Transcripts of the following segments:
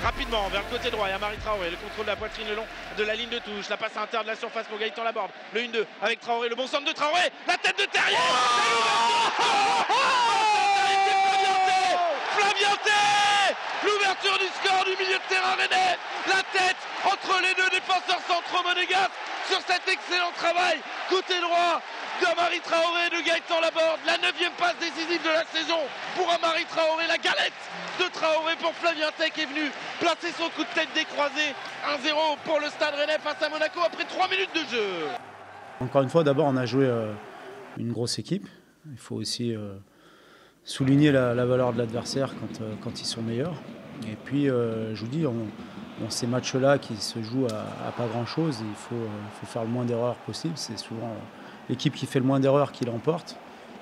rapidement vers le côté droit. Il y a Amari Traoré, le contrôle de la poitrine le long de la ligne de touche. La passe à l'intérieur de la surface pour Gaëtan Laborde. Le 1-2 avec Traoré, le bon centre de Traoré. La tête de Terrier. L'ouverture du score du milieu de terrain rennais. La tête entre les deux défenseurs centraux monégasques sur cet excellent travail côté droit d'Amari Traoré, de Gaëtan Laborde. La 9e passe décisive de la saison pour Amari Traoré. La galette de Traoré pour Flavien Tech est venu placer son coup de tête décroisé. 1-0 pour le Stade Rennais face à Monaco après 3 minutes de jeu. Encore une fois, d'abord on a joué une grosse équipe. Il faut aussi souligner la valeur de l'adversaire quand ils sont meilleurs. Et puis je vous dis, dans ces matchs-là qui se jouent à pas grand-chose, il faut faire le moins d'erreurs possible. C'est souvent l'équipe qui fait le moins d'erreurs qui l'emporte.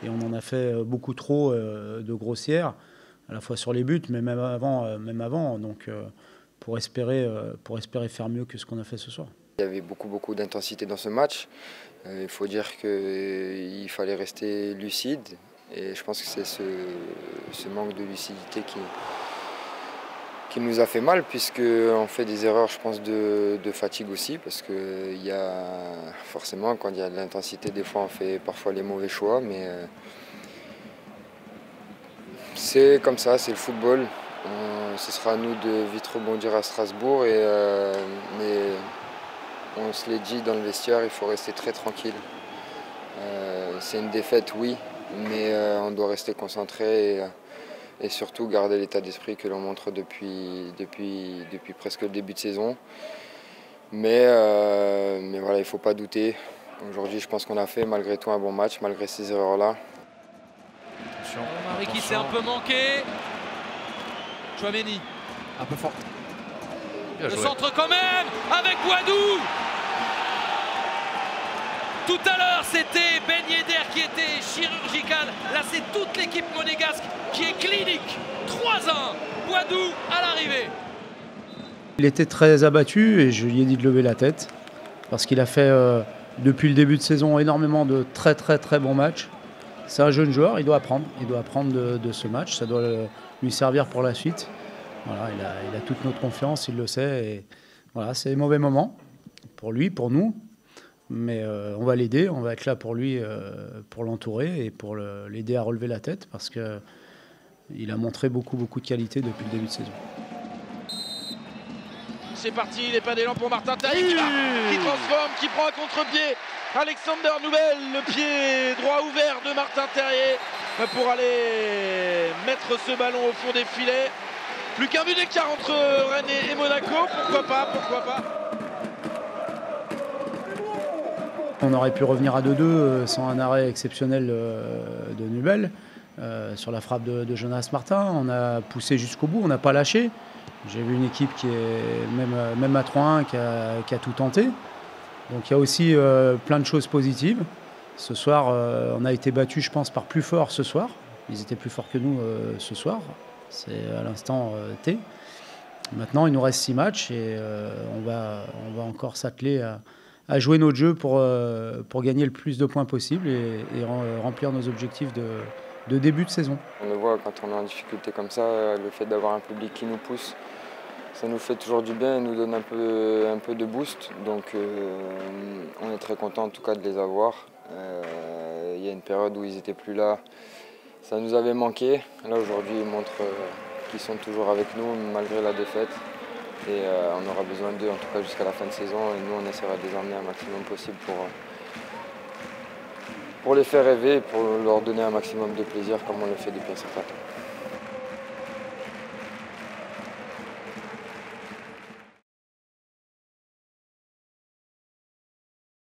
Et on en a fait beaucoup trop de grossières, à la fois sur les buts, mais même avant. Donc pour espérer faire mieux que ce qu'on a fait ce soir. Il y avait beaucoup d'intensité dans ce match. Il faut dire qu'il fallait rester lucide. Et je pense que c'est ce manque de lucidité qui nous a fait mal, puisqu'on fait des erreurs, je pense, de fatigue aussi, parce que forcément, quand il y a de l'intensité, des fois on fait parfois les mauvais choix, mais c'est comme ça, c'est le football. Ce sera à nous de vite rebondir à Strasbourg, mais on se l'est dit dans le vestiaire, il faut rester très tranquille. C'est une défaite, oui, mais on doit rester concentré et surtout garder l'état d'esprit que l'on montre depuis presque le début de saison. Mais voilà, il ne faut pas douter. Aujourd'hui, je pense qu'on a fait malgré tout un bon match, malgré ces erreurs-là. Marie qui s'est un peu manqué. Chouameni. Un peu fort. Le centre quand même avec Boadou. Tout à l'heure, c'était Ben Yedder qui était chirurgical. Là, c'est toute l'équipe monégasque qui est clinique. 3-1. Boadou à l'arrivée. Il était très abattu et je lui ai dit de lever la tête parce qu'il a fait depuis le début de saison énormément de très bons matchs. C'est un jeune joueur, il doit apprendre de ce match, ça doit lui servir pour la suite. Voilà, il a toute notre confiance, il le sait. Et voilà, c'est des mauvais moments pour lui, pour nous. Mais on va l'aider, on va être là pour lui, pour l'entourer et pour l'aider à relever la tête parce qu'il a montré beaucoup de qualité depuis le début de saison. C'est parti, les pas d'élan pour Martin Terrier qui transforme, qui prend un contre-pied. Alexander Nubel, le pied droit ouvert de Martin Terrier pour aller mettre ce ballon au fond des filets. Plus qu'un but d'écart entre Rennes et Monaco, pourquoi pas. On aurait pu revenir à 2-2 sans un arrêt exceptionnel de Nubel sur la frappe de Jonas Martin. On a poussé jusqu'au bout, on n'a pas lâché. J'ai vu une équipe qui est même à 3-1 qui a tout tenté. Donc il y a aussi plein de choses positives. Ce soir, on a été battus, je pense, par plus fort ce soir. Ils étaient plus forts que nous ce soir. C'est à l'instant T. Maintenant, il nous reste 6 matchs et on va encore s'atteler à jouer notre jeu pour gagner le plus de points possible et remplir nos objectifs de début de saison. On le voit quand on est en difficulté comme ça, le fait d'avoir un public qui nous pousse, ça nous fait toujours du bien et nous donne un peu de boost. Donc on est très content en tout cas de les avoir. Il y a une période où ils n'étaient plus là, ça nous avait manqué. Là aujourd'hui ils montrent qu'ils sont toujours avec nous malgré la défaite. Et on aura besoin d'eux en tout cas jusqu'à la fin de saison et nous on essaiera de les emmener un maximum possible pour les faire rêver et pour leur donner un maximum de plaisir comme on le fait depuis un certain temps.